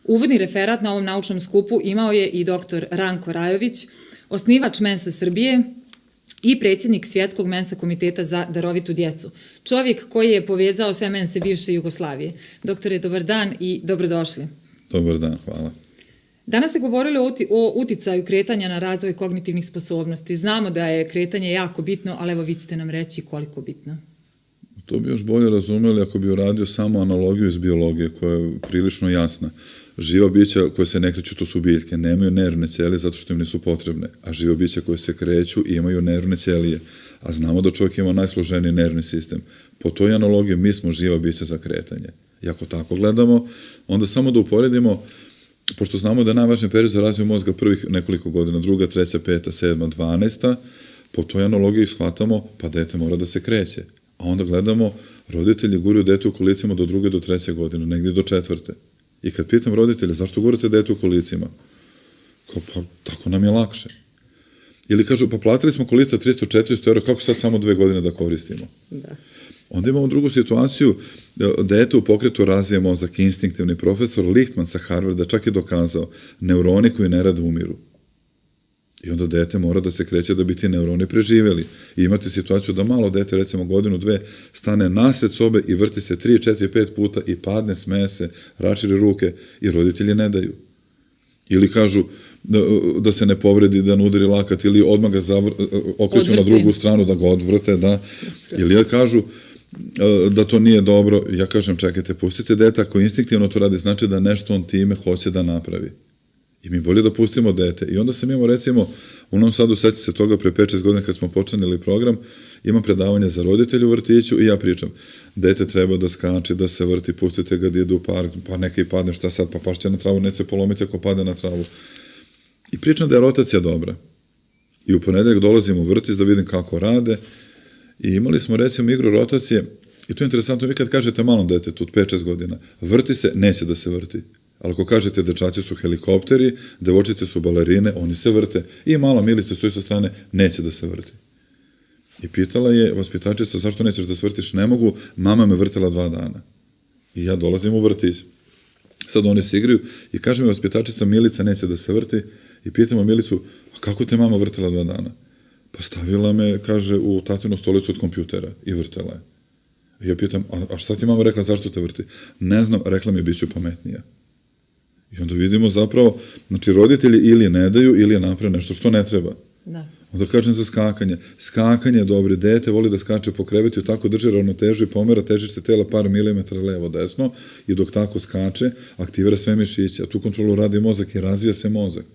Uvodni referat na ovom naučnom skupu imao je i dr. Ranko Rajović, osnivač Mensa Srbije i predsjednik Svjetskog Mensa komiteta za darovitu djecu. Čovjek koji je povezao sve mense bivše Jugoslavije. Doktore, dobar dan i dobrodošli. Dobar dan, hvala. Danas ste govorili o uticaju kretanja na razvoj kognitivnih sposobnosti. Znamo da je kretanje jako bitno, ali evo vi ćete nam reći koliko bitno. To bi još bolje razumeli ako bi uradio samo analogiju iz biologije koja je prilično jasna. Živa bića koje se ne kreću, to su biljke, nemaju nervne ćelije zato što im nisu potrebne, a živa bića koje se kreću imaju nervne ćelije, a znamo da čovjek ima najsloženiji nervni sistem. Po toj analogiji mi smo živa bića za kretanje. I ako tako gledamo, onda samo da uporedimo, pošto znamo da je najvažniji period za razvoj mozga prvih nekoliko godina, 2., 3., 5., 7., 12., po toj analogiji shvatamo, pa dete mora da se kreće. A onda gledamo, roditelji guraju dete u kolicima do 2. do 3. godine, negdje do 4. I kad pitam roditelja, zašto gurate dete u kolicima? Kao, pa tako nam je lakše. Ili kažu, pa platili smo kolica 300-400 euro, kako sad samo 2 godine da koristimo? Da. Onda imamo drugu situaciju, dete u pokretu razvije mozak, instinktivni profesor Lichtman sa Harvarda čak je dokazao, neuroni koji ne rade umiru. I onda dete mora da se kreće da bi ti neuroni preživjeli. I imate situaciju da malo dete, recimo 1-2, stane nasred sobe i vrti se 3, 4, 5 puta i padne, smeje se, račiri ruke i roditelji ne daju. Ili kažu da se ne povredi, da ne udari lakat ili odmah ga okreću na drugu stranu da ga odvrte, da. Ili kažu da to nije dobro. Ja kažem, čekajte, pustite dete, ako instinktivno to radi, znači da nešto on time hoće da napravi. I mi bolje da pustimo dete. I onda sam imao, recimo, u Novom Sadu, seća se toga, pre 5-6 godina kad smo počinili program, imam predavanje za roditelje u vrtiću i ja pričam, dete treba da skače, da se vrti, pustite ga da ide u park, pa neka i padne, šta sad, pa pašće na travu, neće se polomiti ako pade na travu. I pričam da je rotacija dobra. I u ponedeljak dolazim u vrtić da vidim kako rade i imali smo, recimo, igru rotacije i to je interesantno, vi kad kažete malom detetu od 5-6 godina, vrti se, neće da se vrti. Ali ako kažete dečaci su helikopteri, devojčice su balerine, oni se vrte i mala Milica stoji sa strane, neće da se vrti. I pitala je vaspitačica, zašto nećeš da se vrtiš? Ne mogu, mama me vrtela 2 dana. I ja dolazim u vrtić. Sad oni se igraju i kaže mi vaspitačica, Milica neće da se vrti i pitamo Milicu, a kako te mama vrtela 2 dana? Pa stavila me, kaže, u tatinu stolicu od kompjutera i vrtela je. I ja pitam, a šta ti mama rekla, zašto te vrti? Ne znam, rekla mi, bit ću pametnija. I onda vidimo zapravo, znači roditelji ili ne daju ili naprave nešto što ne treba. Da. Onda kažem za skakanje. Skakanje je dobro, dete voli da skače po krevetu i tako drži ravnotežu i pomera težište tela par milimetara levo-desno i dok tako skače, aktivira sve mišiće, a tu kontrolu radi mozak i razvija se mozak.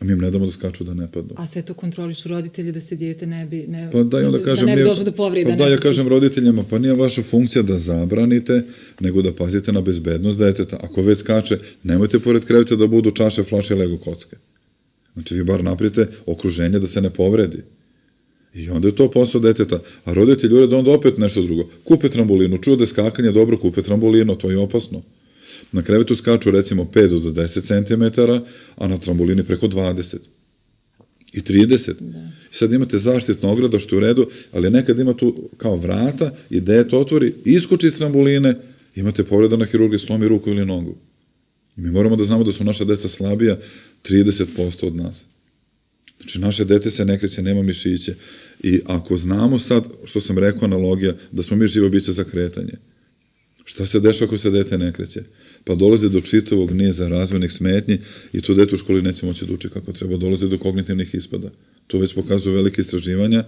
A mi im ne damo da skaču da ne padnu. A sve to kontrolišu roditelji da se dijete ne bi došlo do povrede. Pa da, ja kažem roditeljima, pa nije vaša funkcija da zabranite, nego da pazite na bezbednost deteta. Ako već skače, nemojte pored kreveta da budu čaše, flaše, lego kocke. Znači vi bar napravite okruženje da se ne povredi. I onda je to posao deteta. A roditelji urede onda opet nešto drugo. Kupe trambolinu, čuju da je skakanje dobro, kupe trambolinu, to je opasno. Na krevetu skaču recimo 5 do 10 cm, a na trambolini preko 20 i 30. Da. I sad imate zaštitna ograda što je u redu, ali nekad ima tu kao vrata i dete otvori, iskoči iz tramboline, imate povreda na hirurgiji, slomi ruku ili nogu. I mi moramo da znamo da su naša deca slabija 30% od nas. Znači, naše dete se ne kreće, nema mišiće. I ako znamo sad, što sam rekao, analogija, da smo mi živo biće za kretanje, šta se dešava ako se dete ne kreće? Pa dolazi do čitavog niza razvojnih smetnji i to dete u školi neće moći da uči kako treba, dolazi do kognitivnih ispada. To već pokazuju velike istraživanja.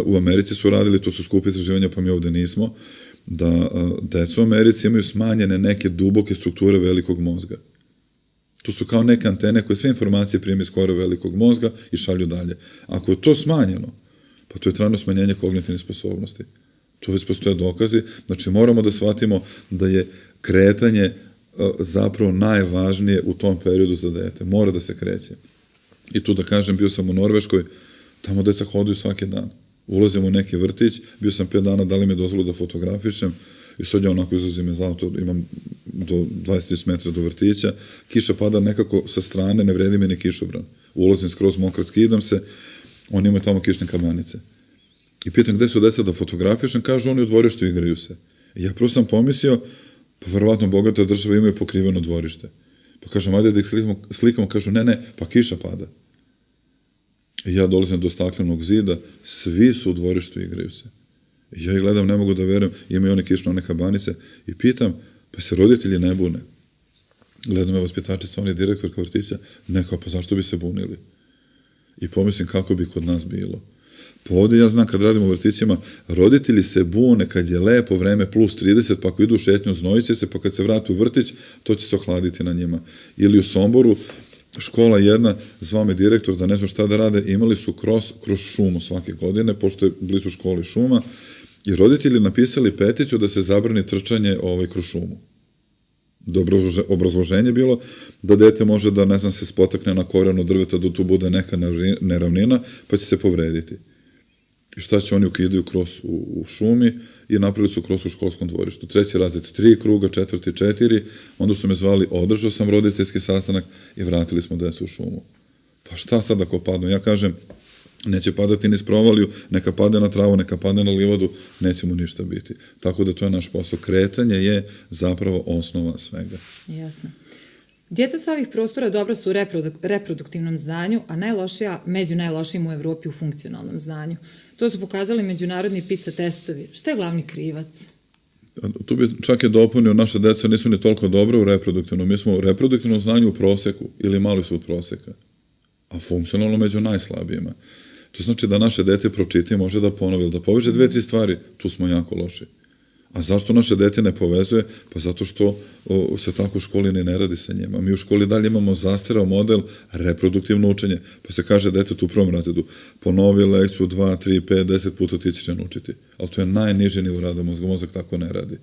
U Americi su radili, to su skupi istraživanja, pa mi ovde nismo, da deca u Americi imaju smanjene neke duboke strukture velikog mozga. To su kao neke antene koje sve informacije prime iz kore velikog mozga i šalju dalje. Ako je to smanjeno, pa to je trajno smanjenje kognitivnih sposobnosti. Tu već postoje dokazi, znači moramo da shvatimo da je kretanje zapravo najvažnije u tom periodu za dete. Mora da se kreće. I tu da kažem, bio sam u Norveškoj, tamo deca hoduju svaki dan. Ulazim u neki vrtić, bio sam 5 dana, dali mi dozvolu da fotografišem i sad ja onako izlazim iz auta, imam do 20-30 metra do vrtića, kiša pada nekako sa strane, ne vredi mi ni kišobran. Ulazim skroz mokar, skidam se, oni imaju tamo kišne kamanice. I pitam gde su deca da fotografišem, kažu oni u dvorištu igraju se. I ja prvo sam pomislio, pa verovatno bogata država imaju pokriveno dvorište. Pa kažem, ajde da ih slikamo, kažu, ne, pa kiša pada. I ja dolazim do staklenog zida, svi su u dvorištu i igraju se. I ja ih gledam, ne mogu da verujem, imaju one kišne, one kabanice i pitam, pa se roditelji ne bune. Gledam je vaspitačica, on je direktorka vrtića, neko, pa zašto bi se bunili? I pomislim kako bi kod nas bilo. Pa ovde ja znam kad radimo u vrtićima, roditelji se bune kad je lepo vreme plus 30, pa ako idu u šetnju znojiće se, pa kad se vrati u vrtić, to će se ohladiti na njima. Ili u Somboru, škola jedna, zvao me direktor da ne znam šta da rade, imali su kroz šumu svake godine, pošto je blizu školi šuma, i roditelji napisali peticu da se zabrani trčanje kroz šumu. Obrazloženje bilo da dete može da, ne znam, se spotakne na korenu drveta, da tu bude neka neravnina, pa će se povrediti. I šta će oni ukidaju kroz u šumi i napravili su kroz u školskom dvorištu. 3. razred 3 kruga, 4. 4, onda su me zvali, održao sam roditeljski sastanak i vratili smo decu u šumu. Pa šta sad ako padnu? Ja kažem, neće padati niz provaliju, neka pade na travu, neka pade na livadu, neće mu ništa biti. Tako da to je naš posao. Kretanje je zapravo osnova svega. Jasno. Djeca sa ovih prostora dobra su u reproduktivnom znanju, a najlošija, među najlošijim u Evropi u funkcionalnom znanju. To su pokazali međunarodni PISA testovi. Šta je glavni krivac? Tu bi čak je dopunio, naše deca nisu ni toliko dobra u reproduktivnom. Mi smo u reproduktivnom znanju u proseku ili mali su od proseka, a funkcionalno među najslabijima. To znači da naše dete pročita i može da ponovi, da poveže 2-3 stvari, tu smo jako loši. A zašto naše dete ne povezuje? Pa zato što se tako u školi ne radi sa njima. Mi u školi dalje imamo zastareo model reproduktivno učenje. Pa se kaže detetu u prvom razredu, ponovi lekciju 2, 3, 5, 10 puta ti ćeš naučiti. Ali to je najniži nivo rada mozga, mozak tako ne radi.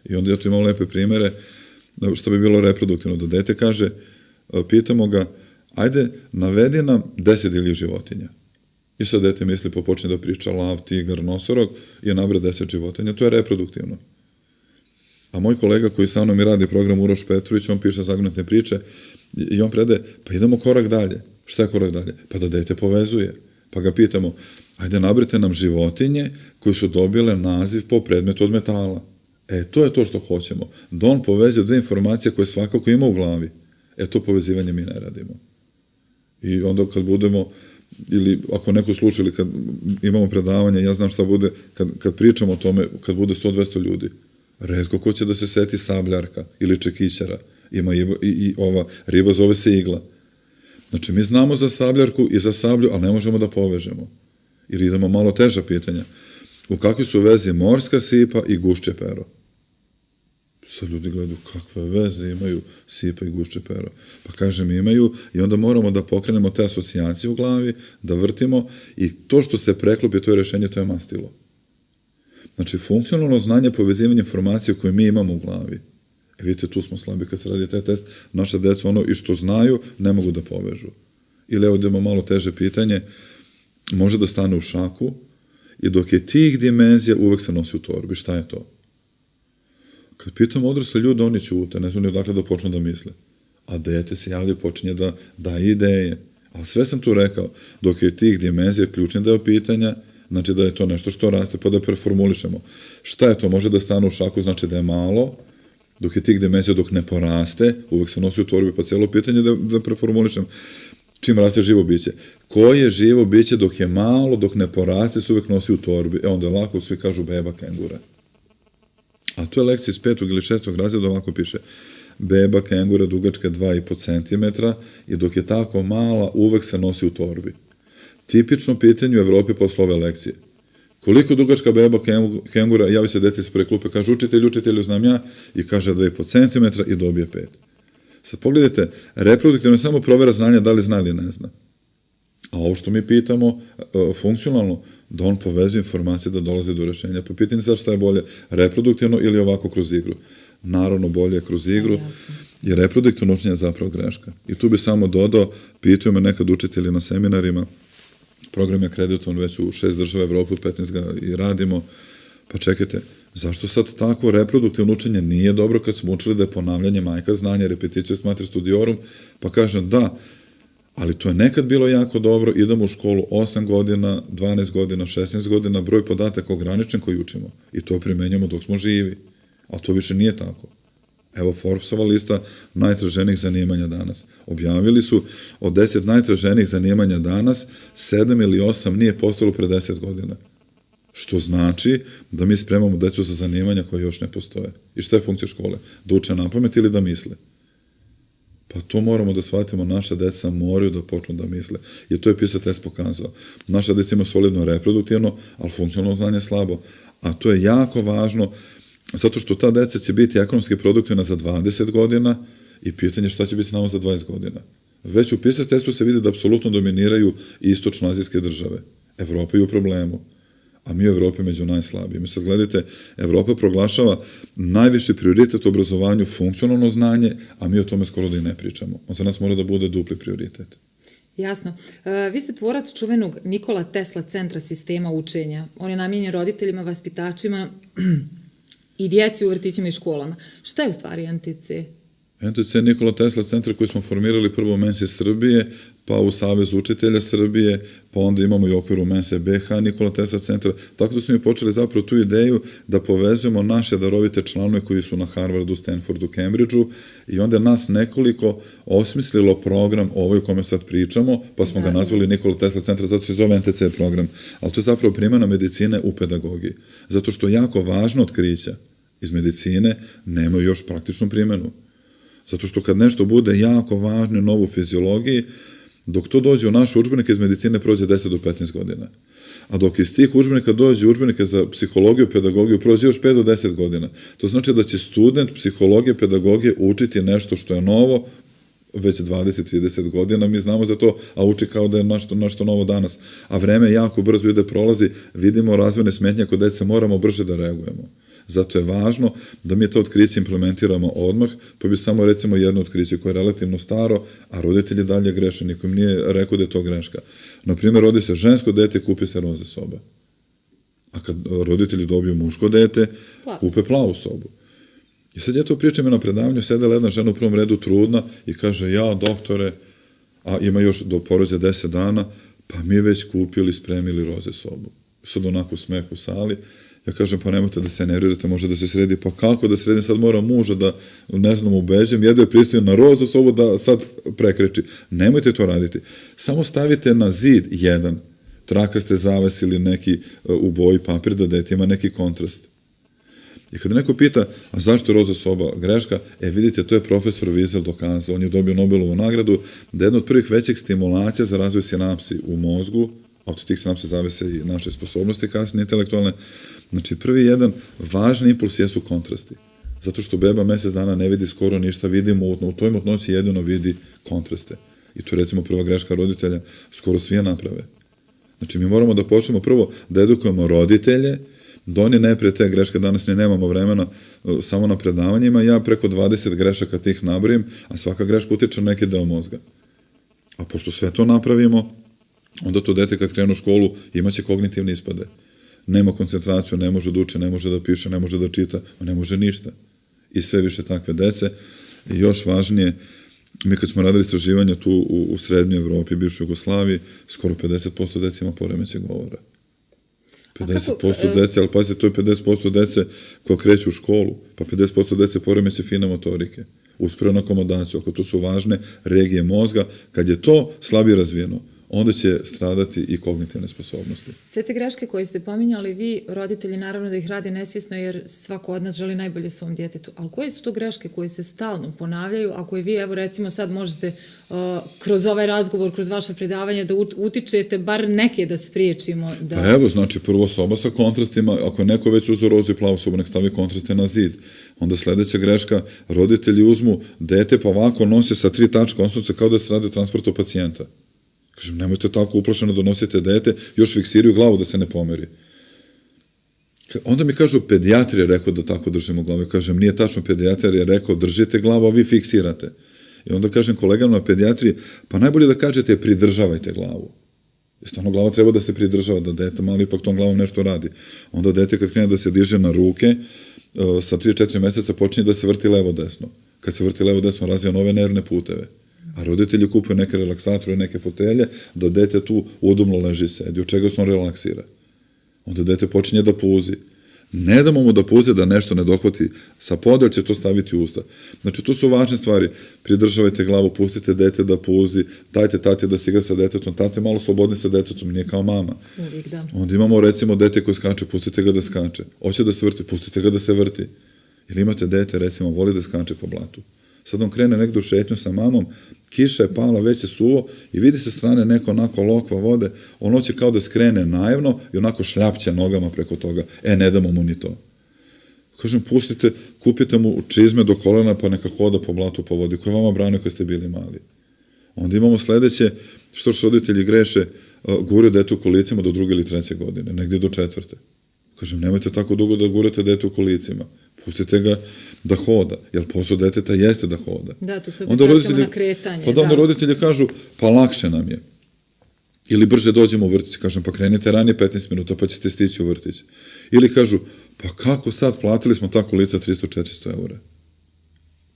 I onda ja tu imam lepe primere, što bi bilo reproduktivno, da dete kaže, pitamo ga, ajde, navedi nam 10 divljih životinja. I sad dete misli, pa počne da priča lav, tigar, nosorog i nabre 10 životinja. To je reproduktivno. A moj kolega koji sa mnom i radi program Uroš Petrović, on piše zagonetne priče i on predaje, pa idemo korak dalje. Šta je korak dalje? Pa da dete povezuje. Pa ga pitamo, ajde nabrite nam životinje koje su dobile naziv po predmetu od metala. To je to što hoćemo. Da on povezuje 2 informacije koje svakako ima u glavi. To povezivanje mi ne radimo. I onda kad budemo, ili ako neko sluša ili kad imamo predavanje, ja znam šta bude, kad pričamo o tome, kad bude 100-200 ljudi, retko ko će da se seti sabljarka ili čekićara, ima i ova riba zove se igla. Znači, mi znamo za sabljarku i za sablju, ali ne možemo da povežemo. Ili idemo malo teža pitanja. U kakvi su vezi morska sipa i gušće pero? Sad ljudi gledaju kakve veze imaju sipa i gušće pero. Pa kažem imaju i onda moramo da pokrenemo te asocijacije u glavi, da vrtimo i to što se preklopi, to je rešenje, to je mastilo. Znači, funkcionalno znanje, povezivanje informacije koje mi imamo u glavi. Vidite, tu smo slabi kad se radi taj test. Naša deca ono i što znaju, ne mogu da povežu. Ili evo da imamo malo teže pitanje, može da stane u šaku i dok je tih dimenzija uvek se nosi u torbi. Šta je to? Kad pitamo odrasle ljude, oni ćute, ne znaju odakle da počnu da misle. A dete se javlja i počinje da daje ideje. Ali sve sam tu rekao, dok je tih dimenzija ključni deo pitanja, znači da je to nešto što raste, pa da preformulišemo. Šta je to? Može da stane u šaku, znači da je malo, dok je tih dimenzija, dok ne poraste, uvek se nosi u torbi, pa cijelo pitanje da preformulišemo. Čim raste živo biće? Koje živo biće dok je malo, dok ne poraste, se uvek nosi u torbi? Onda je lako, svi kažu beba kengura. A to je lekcija iz 5. ili 6. razreda, ovako piše. Beba kengura dugačka 2,5 cm i dok je tako mala, uvek se nosi u torbi. Tipično pitanje u Evropi posle ove lekcije. Koliko dugačka beba kengura, javi se dete ispred klupe, kaže učitelju znam ja, i kaže 2,5 cm i dobije 5. Sad pogledajte, reproduktivno je samo provera znanja da li zna ili ne zna. A ovo što mi pitamo, funkcionalno, da on povezuje informacije da dolazi do rešenja. Pa pitanje sad šta je bolje, reproduktivno ili ovako kroz igru. Naravno, bolje je kroz igru, jer reproduktivno učenje je zapravo greška. I tu bi samo dodao, pitaju me nekad učitelji na seminarima, program je akreditovan već u 6 država Evrope, u 15 ga i radimo, pa čekajte, zašto sad tako reproduktivno učenje nije dobro kad smo učili da je ponavljanje majka znanja, repetitio est mater studiorum, pa kažem da, ali to je nekad bilo jako dobro, idemo u školu 8 godina, 12 godina, 16 godina, broj podataka ograničen koji učimo i to primenjamo dok smo živi, ali to više nije tako. Evo Forbesova lista najtraženijih zanimanja danas. Objavili su od 10 najtraženijih zanimanja danas, 7 ili 8 nije postalo pre 10 godina. Što znači da mi spremamo decu za zanimanja koje još ne postoje. I šta je funkcija škole? Da uče napamet ili da misle? Pa to moramo da shvatimo, naša deca moraju da počnu da misle. I to je PISA test pokazao. Naša deca ima solidno reproduktivno, ali funkcionalno znanje slabo. A to je jako važno, zato što ta deca će biti ekonomski produktivna za 20 godina i pitanje šta će biti s nama za 20 godina. Već u PISA testu se vidi da apsolutno dominiraju istočno-azijske države. Evropa je u problemu, a mi u Evropi među najslabijima. Sad gledajte, Evropa proglašava najviši prioritet u obrazovanju funkcionalno znanje, a mi o tome skoro da i ne pričamo. On za nas mora da bude dupli prioritet. Jasno. Vi ste tvorac čuvenog Nikola Tesla centra sistema učenja. On je namijenjen roditeljima, vaspitačima i djeci u vrtićima i školama. Šta je u stvari NTC? NTC je Nikola Tesla centar koji smo formirali prvo u Mensi Srbije, pa u Savezu učitelja Srbije, pa onda imamo i u okviru Mense BH Nikola Tesla centra. Tako da smo mi počeli zapravo tu ideju da povezujemo naše darovite članove koji su na Harvardu, Stanfordu, Cambridgeu i onda nas nekoliko osmislilo program ovaj o kome sad pričamo, pa smo ga nazvali Nikola Tesla centar, zato se zove NTC program. Ali to je zapravo primjena medicine u pedagogiji. Zato što jako važno otkrića iz medicine nemaju još praktičnu primjenu. Zato što kad nešto bude jako važno i novo u fiziologiji, dok to dođe u naše udžbenike iz medicine prođe 10 do 15 godina. A dok iz tih udžbenika dođe udžbenike za psihologiju, pedagogiju, prođe još 5 do 10 godina. To znači da će student psihologije, pedagogije učiti nešto što je novo već 20-30 godina, mi znamo za to, a uči kao da je nešto novo danas. A vreme jako brzo ide, prolazi, vidimo razvojne smetnje kod dece, moramo brže da reagujemo. Zato je važno da mi to otkriće implementiramo odmah, pa bi samo recimo jedno otkriće koje je relativno staro, a roditelji dalje greše, niko im nije rekao da je to greška. Naprimjer, rodi se žensko dete, kupi se roze soba. A kad roditelji dobiju muško dete, kupe plavu sobu. I sad ja to pričam na predavanju, sedela jedna žena u prvom redu trudna i kaže, ja doktore, a ima još do porođaja 10 dana, pa mi već kupili, spremili roze sobu. Sad onako smeh u sali. Ja kažem, pa nemojte da se nervirate, može da se sredi. Pa kako da sredim? Sad mora muža da, ne znam, ubeđem, jedno je pristojno na rozu sobu da sad prekreči. Nemojte to raditi. Samo stavite na zid jedan trakaste zaves ili neki u boji papir da dete ima neki kontrast. I kada neko pita, a zašto je roza soba greška? Vidite, to je profesor Wiesel dokazao. On je dobio Nobelovu nagradu da je jedna od prvih većih stimulacija za razvoj sinapsi u mozgu, a od tih sinapsi zavise i naše sposobnosti kasnije intelektualne. Znači, prvi jedan važni impuls jesu kontrasti. Zato što beba mesec dana ne vidi skoro ništa, vidi mutno. U toj mutnoći jedino vidi kontraste. I to je recimo prva greška roditelja, skoro svi je naprave. Znači, mi moramo da počnemo prvo da edukujemo roditelje, da oni ne prije te greške, danas ne nemamo vremena samo na predavanjima, ja preko 20 grešaka tih nabrojim, a svaka greška utiče na neki deo mozga. A pošto sve to napravimo, onda to dete kad krenu u školu imaće kognitivne ispade. Nema koncentraciju, ne može da uči, ne može da piše, ne može da čita, ne može ništa. I sve više takve dece. I još važnije, mi kad smo radili istraživanja tu u Srednjoj Evropi, bivšoj Jugoslaviji, skoro 50% dece ima poremećaj govora. 50% dece, ali pazite, to je 50% dece koja kreću u školu, pa 50% dece poremećaj fine motorike, uspravnu akomodaciju, ako to su važne regije mozga, kad je to slabije razvijeno, onda će stradati i kognitivne sposobnosti. Sve te greške koje ste pominjali, vi, roditelji, naravno da ih rade nesvjesno, jer svako od nas želi najbolje svom djetetu. Ali koje su to greške koje se stalno ponavljaju, a koje vi, evo recimo sad možete kroz ovaj razgovor, kroz vaše predavanje da utičete, bar neke da spriječimo? Da... Pa evo, znači prvo soba sa kontrastima, ako je neko već uzeo rozu i plavu sobu, nek stavi kontraste na zid. Onda sledeća greška, roditelji uzmu dete pa ovako nose sa 3 tačka osnovca kao da se radi o transportu pacijenta. Kažem, nemojte tako uplašeno da nosite dete, još fiksiraju glavu da se ne pomeri. Onda mi kažu, pedijatar je rekao da tako držimo glavu. Kažem, nije tačno, pedijatar je rekao, držite glavu, a vi fiksirate. I onda kažem kolegama na pedijatriji, pa najbolje da kažete, pridržavajte glavu. Jer stvarno glava treba da se pridržava, da dete malo ipak tom glavom nešto radi. Onda dete kad krene da se diže na ruke, sa 3-4 meseca počinje da se vrti levo-desno. Kad se vrti levo-desno, razvija nove nervne puteve. A roditelji kupuju neke relaksatore, neke fotelje, da dete tu udobno leži i sedi, od čega se on relaksira. Onda dete počinje da puzi. Ne damo mu da puze da nešto ne dohvati sa poda, će to staviti u usta. Znači, to su važne stvari. Pridržavajte glavu, pustite dete da puzi, dajte tati da se igra sa detetom, tate malo slobodni sa detetom, nije kao mama. Uvijek, da. Onda imamo, recimo, dete koje skače, pustite ga da skače. Hoće da se vrti, pustite ga da se vrti. Ili imate dete, recimo, voli da skače po blatu. Sad on krene negdje u šetnju sa mamom, kiša je pala, već je suvo i vidi se strane neko onako lokva vode, on hoće kao da skrene naivno i onako šljapće nogama preko toga. Ne damo mu ni to. Kažem, pustite, kupite mu čizme do kolena pa neka hoda po blatu po vodi, koje vama brane kad ste bili mali. Onda imamo sledeće, što roditelji greše, gure dete u kolicima do 2. ili 3. godine, negdje do 4. Kažem, nemojte tako dugo da gurate dete u kolicima. Pustite ga da hoda, jer posao deteta jeste da hoda. Da, tu se vraćamo na kretanje. Pa da, onda roditelji kažu, pa lakše nam je. Ili brže dođemo u vrtić. Kažem, pa krenite ranije 15 minuta, pa ćete stići u vrtić. Ili kažu, pa kako sad, platili smo ta kolica 300-400 eura.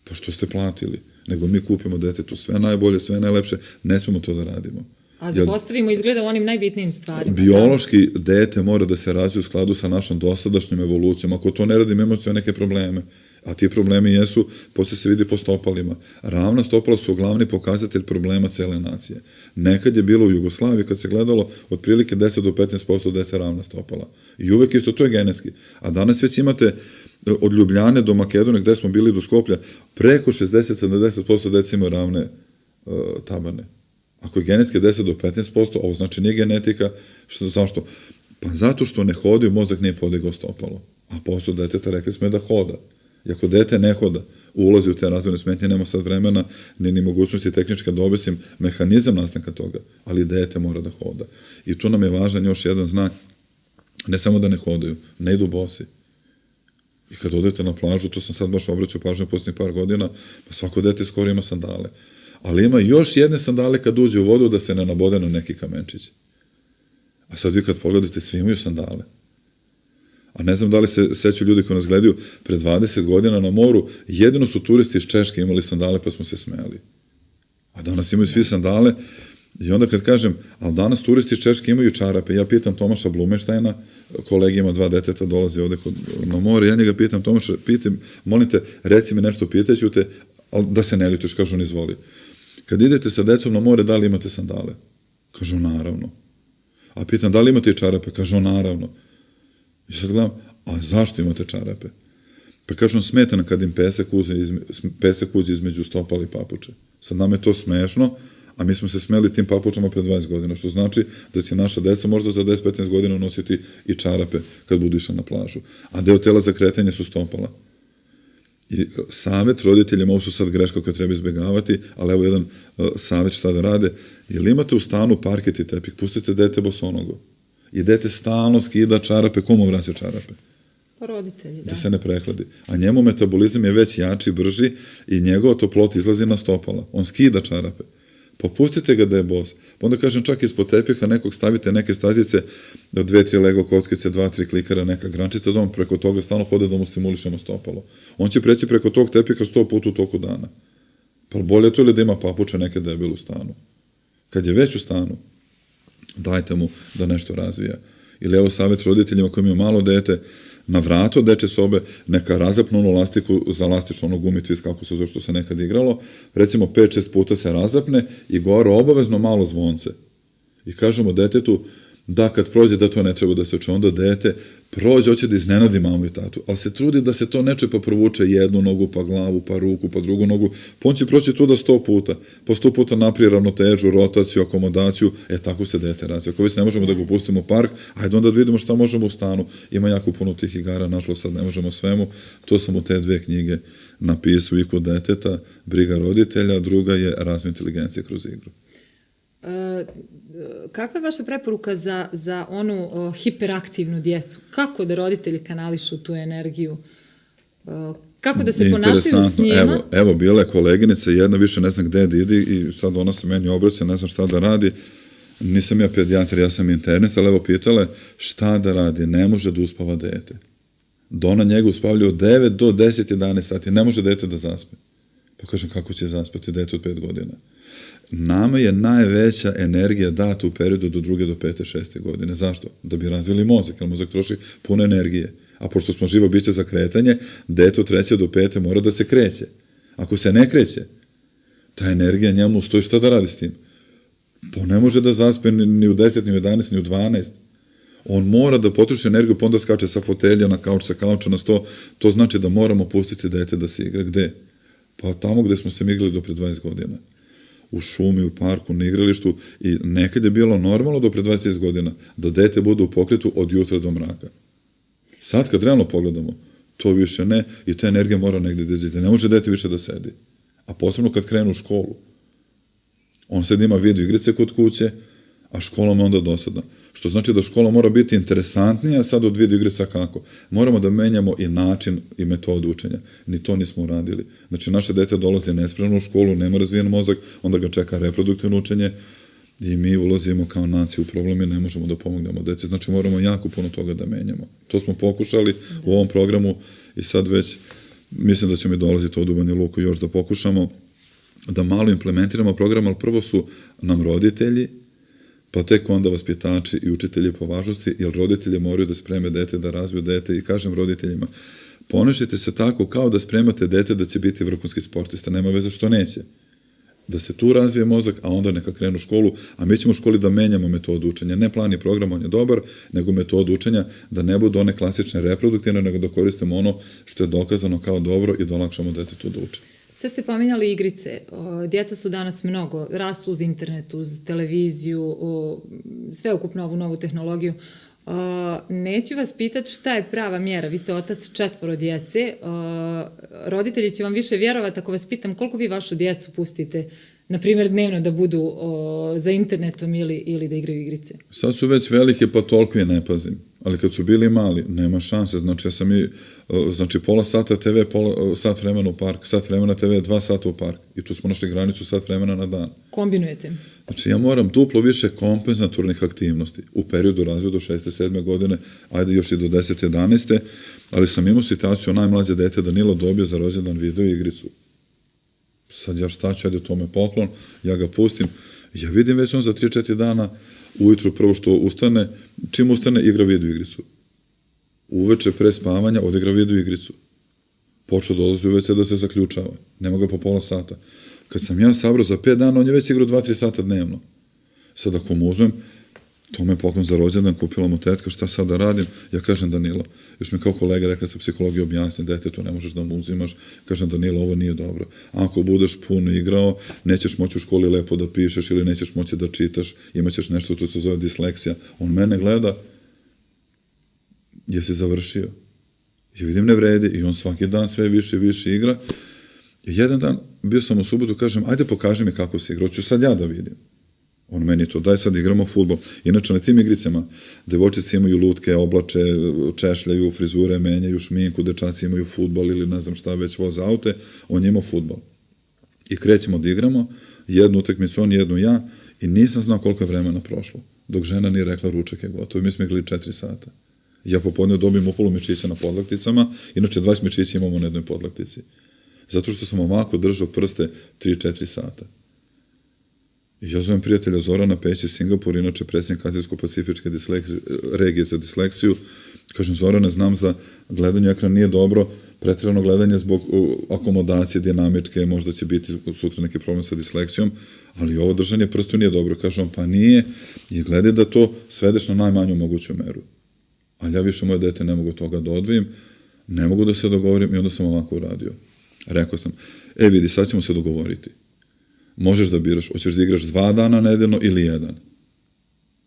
Pa što ste platili? Nego mi kupimo detetu sve najbolje, sve najlepše, ne smemo to da radimo. A zapostavimo izgleda u onim najbitnijim stvarima. Biološki dete mora da se razvije u skladu sa našom dosadašnjom evolucijom. Ako to ne radimo, imamo neke probleme. A ti problemi jesu, poslije se vidi po stopalima. Ravna stopala su glavni pokazatelj problema cele nacije. Nekad je bilo u Jugoslaviji, kad se gledalo, otprilike 10 do 15% dece ravna stopala. I uvek isto, to je genetski. A danas već imate od Ljubljane do Makedonije, gde smo bili do Skoplja, preko 60-70% dece imaju ravne tabane. Ako je genetski 10 do 15%, ovo znači nije genetika, zašto? Pa zato što ne hodaju, mozak nije podigao stopalo. A posao deteta rekli smo je da hoda. I ako dete ne hoda, ulazi u te razvojne smetnje, nema sad vremena, ni mogućnosti tehnička da obesim mehanizam nastanka toga, ali dete mora da hoda. I tu nam je važan još jedan znak, ne samo da ne hodaju, ne idu bosi. I kad odete na plažu, to sam sad baš obraćao pažnju posljednjih par godina, pa svako dete skoro ima sandale. Ali ima još jedne sandale kad uđe u vodu da se ne nabode na neki kamenčić. A sad vi kad pogledate, svi imaju sandale. A ne znam da li se sećaju ljudi koji nas gledaju, pre 20 godina na moru, jedino su turisti iz Češke imali sandale pa smo se smejali. A danas imaju svi sandale i onda kad kažem, ali danas turisti iz Češke imaju čarape, ja pitam Tomaša Blumeštajna, kolegi ima 2 deteta, dolazi ovde na more, ja njega pitam, Tomaša, molim te, reci mi nešto, pitaću te, ali da se ne lituš, kažu on izvoli. Kad idete sa decom na more, da li imate sandale? Kažu, naravno. A pitam, da li imate i čarape? Kažu, naravno. I sad gledam, a zašto imate čarape? Pa kažu, smeta nam kad im pesak uđe između stopala i papuče. Sad nam je to smešno, a mi smo se smeli tim papučama pre 20 godina, što znači da će naša deca možda za 10-15 godina nositi i čarape kad budu išli na plažu. A deo tela za kretanje su stopala. I savjet roditeljima, ovo su sad greška koje treba izbjegavati, ali evo jedan savjet šta da rade. Ili imate u stanu parket i tepih, pustite dete bosonogo. I dete stalno skida čarape, komu vraća čarape? Roditelji, da. Da se ne prehladi. A njemu metabolizam je već jači, brži i njegova toplota izlazi na stopala. On skida čarape. Popustite ga da je bos. Pa onda kažem, čak ispod tepiha nekog stavite neke stazice, 2-3 Lego kockice, 2-3 klikera, neka grančica, da on preko toga stalno hode da mu stimulišemo stopalo. On će preći preko tog tepiha 100 puta u toku dana. Pa bolje to ili da ima papuče neke debele u stanu. Kad je već u stanu, dajte mu da nešto razvija. Ili evo savjet roditeljima koji imaju malo dete, na vratu deče sobe neka razapnu onu lastiku za lastično ono gumitvis kako se zove što se nekad igralo, recimo 5-6 puta se razapne i gore obavezno malo zvonce. I kažemo detetu da kad prođe da to ne treba da se uče, onda dete prođe, hoće da iznenadi mamu i tatu, ali se trudi da se to neče pa provuče jednu nogu, pa glavu, pa ruku, pa drugu nogu, pa on će proći tu da 100 puta, pa 100 puta naprije ravnotežu, rotaciju, akomodaciju, tako se dete razvija. Ako već ne možemo da ga pustimo u park, ajde onda da vidimo šta možemo u stanu. Ima jako puno tih igara, nažalost sad ne možemo svemu, to sam u te 2 knjige napisao, IQ deteta, briga roditelja, druga je razvoj inteligencije kroz igru. Kakva je vaša preporuka za onu hiperaktivnu djecu? Kako da roditelji kanališu tu energiju? Kako da se ponašaju s njima? Evo, bila je koleginica, jedna više ne znam gde da ide i sad ona se meni obraća, ne znam šta da radi. Nisam ja pedijatar, ja sam internist, ali evo pitala šta da radi, ne može da uspava dete. Da ona njega uspavlja od 9 do 10-11 sati, ne može dete da zaspe. Pa kažem, kako će zaspati dete od 5 godina? Nama je najveća energija data u periodu do 2. do 5. 6. godine. Zašto? Da bi razvili mozak, jer mozak troši puno energije. A pošto smo živo biće za kretanje, dete od 3. do 5. mora da se kreće. Ako se ne kreće, ta energija njemu stoji, šta da radi s tim? Pa ne može da zaspe ni u 10, ni u 11, ni u 12. On mora da potroši energiju, pa onda skače sa fotelja na kauč, sa kauča na sto. To znači da moramo pustiti dete da se igra. Gde? Pa tamo gde smo se mi igrali do pre 20 godina. U šumi, u parku, na igralištu. I nekad je bilo normalno do pre 20 godina da dete bude u pokretu od jutra do mraka. Sad kad realno pogledamo, to više ne, i ta energija mora negde da izide. Ne može dete više da sedi. A posebno kad krenu u školu. On sad ima video igrice kod kuće, a škola mu onda dosadna. Što znači da škola mora biti interesantnija sad od video igrica kako. Moramo da menjamo i način i metodu učenja. Ni to nismo uradili. Znači, naše dete dolazi nespremno u školu, nema razvijen mozak, onda ga čeka reproduktivno učenje i mi ulazimo kao nacija u problem i ne možemo da pomognemo deci. Znači, moramo jako puno toga da menjamo. To smo pokušali u ovom programu i sad već mislim da će mi dolaziti od u Banja Luku još da pokušamo da malo implementiramo program, ali prvo su nam roditelji, pa tek onda vaspitači i učitelji po važnosti, jer roditelji moraju da spreme dete, da razviju dete i kažem roditeljima, ponašajte se tako kao da spremate dete da će biti vrhunski sportista, nema veze što neće. Da se tu razvije mozak, a onda neka krenu u školu, a mi ćemo u školi da menjamo metodu učenja. Ne plan i program, on je dobar, nego metodu učenja, da ne budu one klasične reproduktivne, nego da koristimo ono što je dokazano kao dobro i da olakšamo detetu da uče. Sve ste pominjali igrice. Djeca su danas mnogo, rastu uz internet, uz televiziju, sveukupno ovu novu tehnologiju. Neću vas pitati šta je prava mjera. Vi ste otac 4 djece. Roditelji će vam više vjerovati ako vas pitam koliko vi vašu djecu pustite, na primjer dnevno da budu za internetom ili da igraju igrice. Sad su već velike, pa toliko je ne pazim. Ali kad su bili mali, nema šanse. Znači, pola sata TV, sat vremena u park, sat vremena TV, 2 sata u park. I tu smo našli granicu sat vremena na dan. Kombinujete? Znači, ja moram duplo više kompenzatornih aktivnosti u periodu razvoja do 6. 7. godine, ajde još i do 10. 11. Ali sam imao situaciju, najmlađe dete Danilo dobio za rođendan video igricu. Sad ja šta ću, ajde to me poklon, ja ga pustim. Ja vidim već on za 3-4 dana ujutru prvo što ustane, čim ustane igra video igricu. Uveče pre spavanja odigra video igricu. Počeo dolazi uveče da se zaključava. Nema ga po pola sata. Kad sam ja sabrao za 5 dana, on je već igrao 2-3 sata dnevno. Sad ako mu uzmem, to me poklon za rođendan, kupila mu tetka, šta sad da radim? Ja kažem Danilo, još mi kao kolega rekla sa psihologije objasni, dete, to ne možeš da mu uzimaš. Kažem Danilo, ovo nije dobro. Ako budeš puno igrao, nećeš moći u školi lepo da pišeš ili nećeš moći da čitaš, imaćeš nešto što se zove disleksija. On mene gleda, jesi završio? Ja vidim ne vredi i on svaki dan sve više i više igra. I jedan dan, bio sam u subotu, kažem, ajde pokaži mi kako se igra, hoću sad ja da vidim. On meni to, daj sad igramo fudbal. Inače, na tim igricama, devojčice imaju lutke, oblače, češljaju, frizure, menjaju šminku, dečaci imaju fudbal ili ne znam šta već voze aute, on je imao fudbal. I krećemo da igramo, jednu utakmicu on, jednu ja, i nisam znao koliko je vremena prošlo, dok žena nije rekla ručak je gotov. Mi smo igrali 4 sata. Ja popodne dobijem upolu mišića na podlakticama, inače 20 mišića imamo na jednoj podlaktici. Zato što sam ovako držao prste 3-4 sata. I ja zovem prijatelja Zorana Peći, Singapur, inače predsjednik Azijsko-pacifičke regije za disleksiju. Kažem, Zorane, znam za gledanje ekrana nije dobro, pretjerano gledanje zbog akomodacije dinamičke, možda će biti sutra neki problem sa disleksijom, ali ovo držanje prstu nije dobro. Kažem, pa nije, i gledaj da to svedeš na najmanju moguću meru. Ali ja više moje dete ne mogu toga da odvojim, ne mogu da se dogovorim i onda sam ovako uradio. Rekao sam, vidi, sad ćemo se dogovoriti. Možeš da biraš, hoćeš da igraš 2 dana nedeljno ili 1.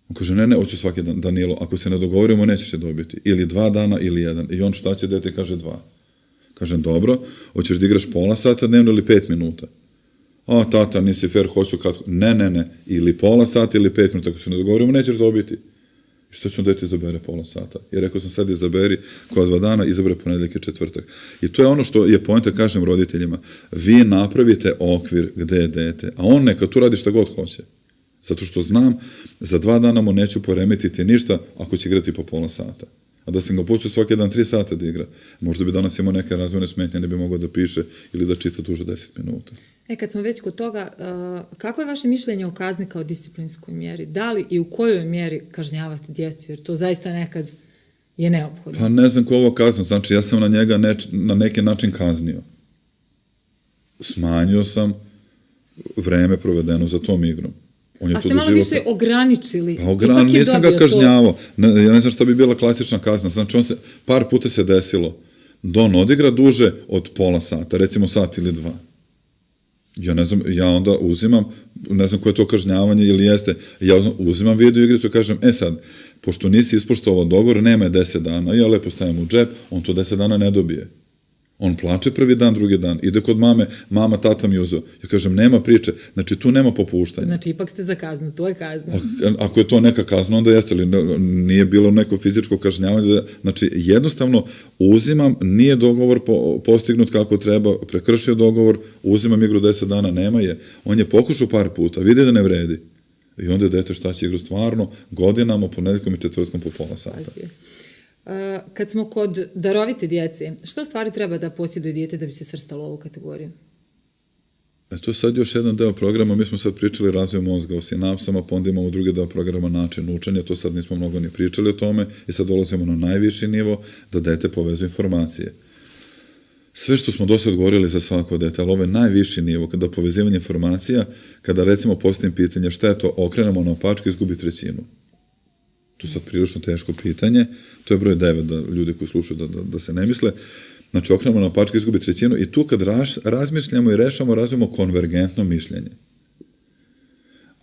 On kaže, ne, hoću svaki dan. Danilo, ako se ne dogovorimo, nećeš je dobiti. Ili 2 dana ili 1. I on šta će, dete kaže 2. Kažem, dobro, hoćeš da igraš pola sata dnevno ili 5 minuta. A, tata, nisi fair, hoću kad... Ne. Ili pola sata ili 5 minuta. Ako se ne dogovorimo, nećeš dobiti. I što će on dete izabere pola sata? Jer rekao sam sad izaberi koja 2 dana, izabere ponedeljak i četvrtak. I to je ono što je poenta, kažem roditeljima. Vi napravite okvir gde je dete, a on neka tu radi šta god hoće. Zato što znam, za 2 dana mu neću poremetiti ništa ako će igrati po pola sata. A da sam ga pustio svaki dan 3 sata da igra, možda bi danas imao neke razvojne smetnje, ne bi mogao da piše ili da čita duže 10 minuta. Kad smo već kod toga, kako je vaše mišljenje o kazni kao disciplinskoj mjeri? Da li i u kojoj mjeri kažnjavate djecu? Jer to zaista nekad je neophodno? Pa ne znam ko ovo kazno, znači ja sam na njega na neki način kaznio. Smanjio sam vreme provedeno za tom igrom. A ste malo više ograničili. Pa nisam ga kažnjavao. Ja ne znam šta bi bila klasična kazna. Znači, par puta se desilo da on odigra duže od pola sata, recimo sat ili dva. Ja ne znam, ja onda uzimam, ne znam koje je to kažnjavanje ili jeste, ja uzimam video igricu i kažem, sad, pošto nisi ispoštovao dogovor, nema je 10 dana, ja lepo stavim u džep, on to 10 dana ne dobije. On plače prvi dan, drugi dan, ide kod mame, mama, tata mi uzeo. Ja kažem, nema priče, znači tu nema popuštanja. Znači, ipak ste za kaznu, to je kazna. Ako je to neka kazna, onda jeste, ali nije bilo neko fizičko kažnjavanje. Znači, jednostavno, uzimam, nije dogovor postignut kako treba, prekršio dogovor, uzimam igru 10 dana, nema je. On je pokušao par puta, vidi da ne vredi. I onda je dete šta će igru stvarno, godinama, ponedeljkom i četvrtkom po pola sata. Kad smo kod darovite djece, što stvari treba da posjeduje dijete da bi se svrstalo u ovu kategoriju? To je sad još jedan deo programa, mi smo sad pričali razvoj mozga o sinapsama, pa onda imamo drugi deo programa način učenja, to sad nismo mnogo ni pričali o tome i sad dolazimo na najviši nivo da dete povezuje informacije. Sve što smo do sad govorili za svako dete, ali ovo je najviši nivo, kada povezivanje informacija, kada recimo postavim pitanje šta je to, okrenemo na opačke, izgubi trećinu. To je sad prilično teško pitanje, to je broj 9, da ljudi koji slušaju da se ne misle. Znači, okrenemo na opačke, izgubi trećinu i tu kad razmišljamo i rešamo, razvijemo konvergentno mišljenje.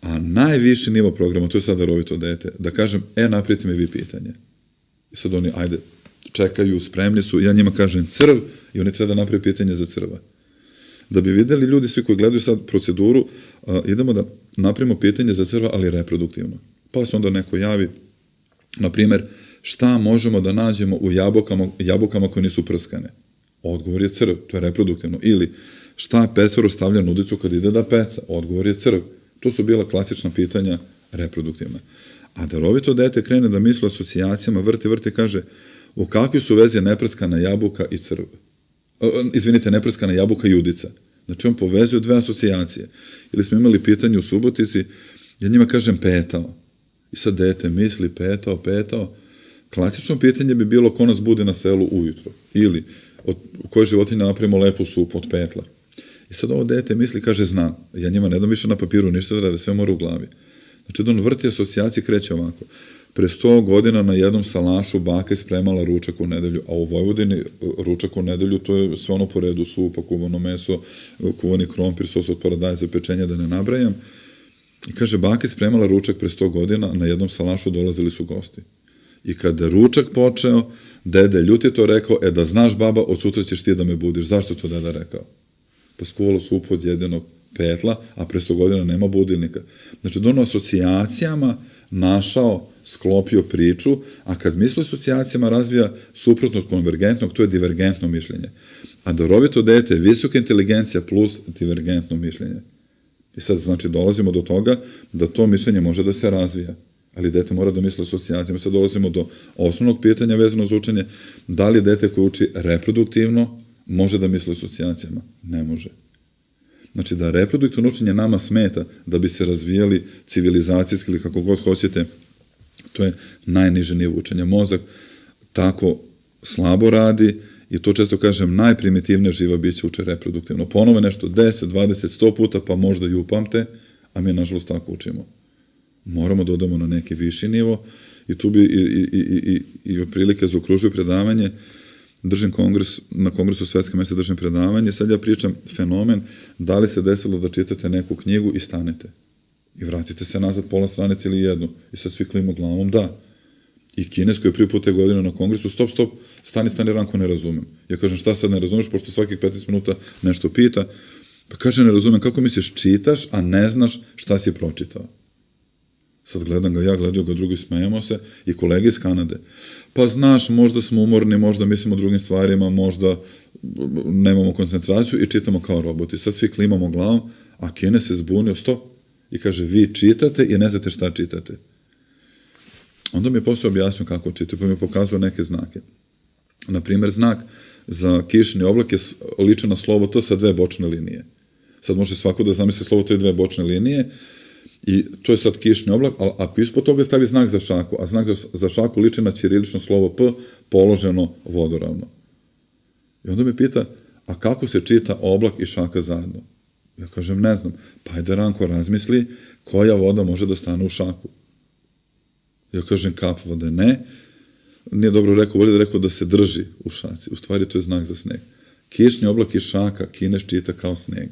A najviši nivo programa, to je sad darovito dete, da kažem, naprijete mi vi pitanje. I sad oni, ajde, čekaju, spremni su, ja njima kažem crv i oni treba da naprave pitanje za crva. Da bi videli ljudi, svi koji gledaju sad proceduru, idemo da napravimo pitanje za crva, ali reproduktivno. Pa se onda neko javi, na primjer, šta možemo da nađemo u jabukama koje nisu prskane? Odgovor je crv, to je reproduktivno. Ili, šta pecaru stavlja na udicu kad ide da peca? Odgovor je crv. To su bila klasična pitanja reproduktivna. A darovito dete krene da misli o asocijacijama, vrti, kaže, u kakvoj su vezi neprskana jabuka i crv? Izvinite, neprskana jabuka i udica. Znači, on povezuje dve asocijacije. Ili smo imali pitanje u Subotici, ja njima kažem petao. I sad dete misli petao. Klasično pitanje bi bilo ko nas bude na selu ujutro. Ili u kojoj životinja napravimo lepu supu od petla. I sad ovo dete misli, kaže, znam. Ja njima ne dam više na papiru ništa da rade, sve mora u glavi. Znači, da on vrti asocijacije, kreće ovako. Pre 100 godina na jednom salašu baka je spremala ručak u nedelju, a u Vojvodini ručak u nedelju, to je sve ono po redu, supa, kuvano meso, kuvani krompir, sos od paradajza, pečenja, da ne nabrajam. I kaže, baka je spremala ručak pre 100 godina, na jednom salašu dolazili su gosti. I kada je ručak počeo, dede ljut je to rekao, da znaš baba, od sutra ćeš ti da me budiš. Zašto to deda rekao? Pa skuvalo supu od jedinog petla, a pre 100 godina nema budilnika. Znači, da ono asocijacijama našao, sklopio priču, a kad misli asocijacijama razvija suprotno od konvergentnog, to je divergentno mišljenje. A darovito dete je visoka inteligencija plus divergentno mišljenje. I sad, znači, dolazimo do toga da to mišljenje može da se razvija, ali dete mora da misli asocijacijama. Sad dolazimo do osnovnog pitanja vezano za učenje, da li dete koje uči reproduktivno može da misli asocijacijama? Ne može. Znači, da reproduktivno učenje nama smeta da bi se razvijali civilizacijski ili kako god hoćete, to je najniže nivo učenja. Mozak tako slabo radi i to često kažem, najprimitivnije živa bića uče reproduktivno. Ponove nešto 10, 20, 100 puta, pa možda i upamte, a mi nažalost tako učimo. Moramo da odemo na neki viši nivo i tu bi i otprilike zaokružuju predavanje, držim kongres, na kongresu Svetske mese držim predavanje, sad ja pričam fenomen, da li se desilo da čitate neku knjigu i stanete. I vratite se nazad pola stranice ili jednu. I sad svi klimo glavom, da. I Kines koji je prvi put te godine na kongresu, stop, stani, Ranko, ne razumem. Ja kažem, šta sad ne razumeš, pošto svakih 15 minuta nešto pita. Pa kaže, ne razumem, kako misliš, čitaš, a ne znaš šta si pročitao. Sad gledam ga ja, gledaju ga drugi, smejemo se i kolege iz Kanade. Pa znaš, možda smo umorni, možda mislimo o drugim stvarima, možda nemamo koncentraciju i čitamo kao roboti. Sad svi klimamo glavom, a Kines se zbunio, stop. I kaže, vi čitate i ne znate šta čitate. Onda mi je posle objasnio kako čitaju, pa mi je pokazao neke znake. Naprimjer, znak za kišni oblak je liče na slovo T sa 2 bočne linije. Sad može svako da zamisli slovo T i 2 bočne linije I to je sad kišni oblak, ali ako ispod toga stavi znak za šaku, a znak za šaku liči na ćirilično slovo P, položeno vodoravno. I onda me pita, a kako se čita oblak i šaka zajedno? Ja kažem, ne znam. Pa ajde, Ranko, razmisli koja voda može da stane u šaku. Ja kažem, kap vode, ne. Nije dobro rekao, bolje da rekao da se drži u šaci. U stvari to je znak za sneg. Kišni oblak i šaka Kinez čita kao sneg.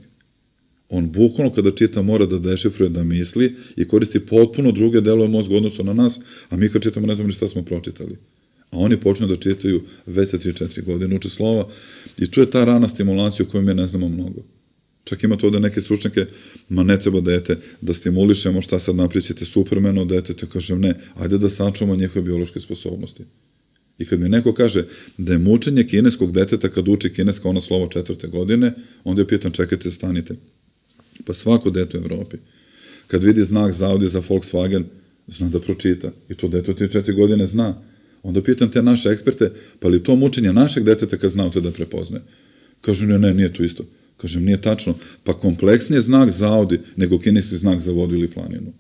On bukvalno kada čita mora da dešifruje, da misli i koristi potpuno druge delove mozga u odnosu na nas, a mi kad čitamo ne znamo ni šta smo pročitali. A oni počnu da čitaju već sa 3-4 godine, uče slova i tu je ta rana stimulacija o kojoj mi ne znamo mnogo. Čak ima to da neke stručnjake, ma ne treba dete da stimulišemo šta sad napričite Supermana od deteta, kažem ne, ajde da sačuvamo njihove biološke sposobnosti. I kad mi neko kaže da je mučenje kineskog deteta kad uči kineska ono slovo 4. godine, onda je pitan čekajte, stanite. Pa svako dete u Evropi, kad vidi znak za Audi, za Volkswagen, zna da pročita. I to dete od 3-4 godine zna. Onda pitam te naše eksperte, pa li to mučenje našeg deteta kad zna to da prepoznaje? Kažu, ne, nije to isto. Kažem, nije tačno. Pa kompleksnije znak za Audi nego kineski znak za vodu ili planinu.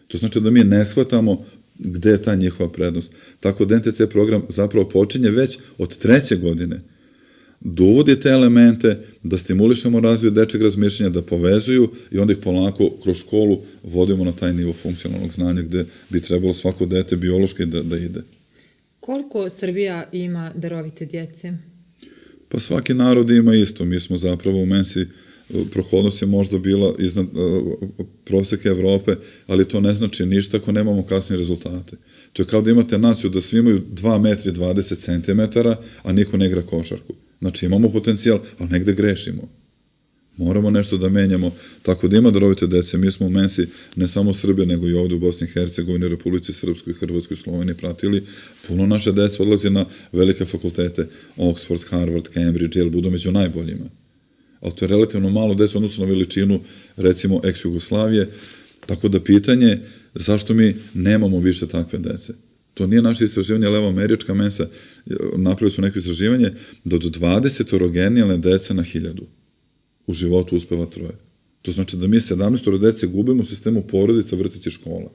To znači da mi ne shvatamo gde je ta njihova prednost. Tako da NTC program zapravo počinje već od 3. godine da uvodi te elemente, da stimulišemo razvoj dečeg razmišljanja, da povezuju i onda ih polako kroz školu vodimo na taj nivo funkcionalnog znanja gde bi trebalo svako dete biološki da ide. Koliko Srbija ima darovite djece? Pa svaki narod ima isto. Mi smo zapravo u Mensi, prohodnost je možda bila iznad proseka Evrope, ali to ne znači ništa ako nemamo kasnije rezultate. To je kao da imate naciju da svi imaju 2 metra i 20 centimetara, a niko ne igra košarku. Znači imamo potencijal, ali negde grešimo. Moramo nešto da menjamo, tako da ima darovite dece. Mi smo u Mensi, ne samo u Srbiji, nego i ovde u Bosni i Hercegovini, Republici Srpskoj, Hrvatskoj, Sloveniji pratili. Puno naše dece odlazi na velike fakultete, Oxford, Harvard, Cambridge, jer budu među najboljima. Ali to je relativno malo dece odnosno na veličinu, recimo, ex-Jugoslavije. Tako da pitanje, zašto mi nemamo više takve dece? To nije naše istraživanje, ali evo američka Mensa, napravili su neko istraživanje da od 20 genijalne dece na 1000 u životu uspeva 3. To znači da mi 17 dece gubimo u sistemu porodica, vrtića i škola.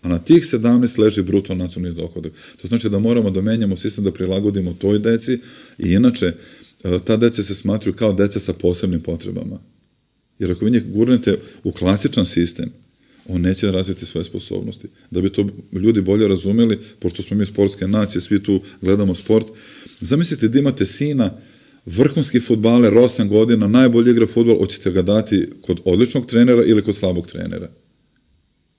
A na tih 17 leži bruto nacionalni dohodak. To znači da moramo da menjamo sistem, da prilagodimo toj deci i inače ta deca se smatruju kao deca sa posebnim potrebama. Jer ako vi njih gurnete u klasičan sistem, on neće razviti svoje sposobnosti. Da bi to ljudi bolje razumeli, pošto smo mi sportske nacije, svi tu gledamo sport, zamislite da imate sina, vrhunski fudbaler, 8 godina, najbolji igra fudbal, hoćete ga dati kod odličnog trenera ili kod slabog trenera?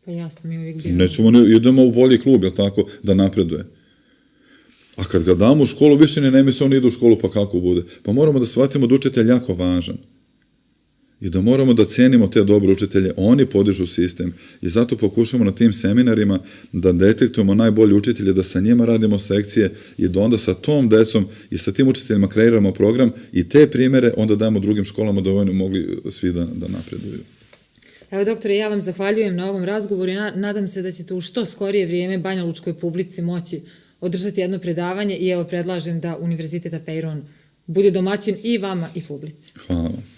Pa jasno, mi uvijek bilo. Nećemo, idemo u bolji klub, jel tako, da napreduje. A kad ga damo u školu, više ne misle on ide u školu, pa kako bude? Pa moramo da shvatimo da učitelj je jako važan. I da moramo da cenimo te dobre učitelje, oni podižu sistem. I zato pokušamo na tim seminarima da detektujemo najbolje učitelje, da sa njima radimo sekcije i da onda sa tom decom i sa tim učiteljima kreiramo program i te primere onda dajemo drugim školama da oni mogli svi da napreduju. Evo, doktore, ja vam zahvaljujem na ovom razgovoru i nadam se da ćete u što skorije vrijeme banjalučkoj publici moći održati jedno predavanje i evo predlažem da Univerzitet Apeiron bude domaćin i vama i publici. Hvala vam.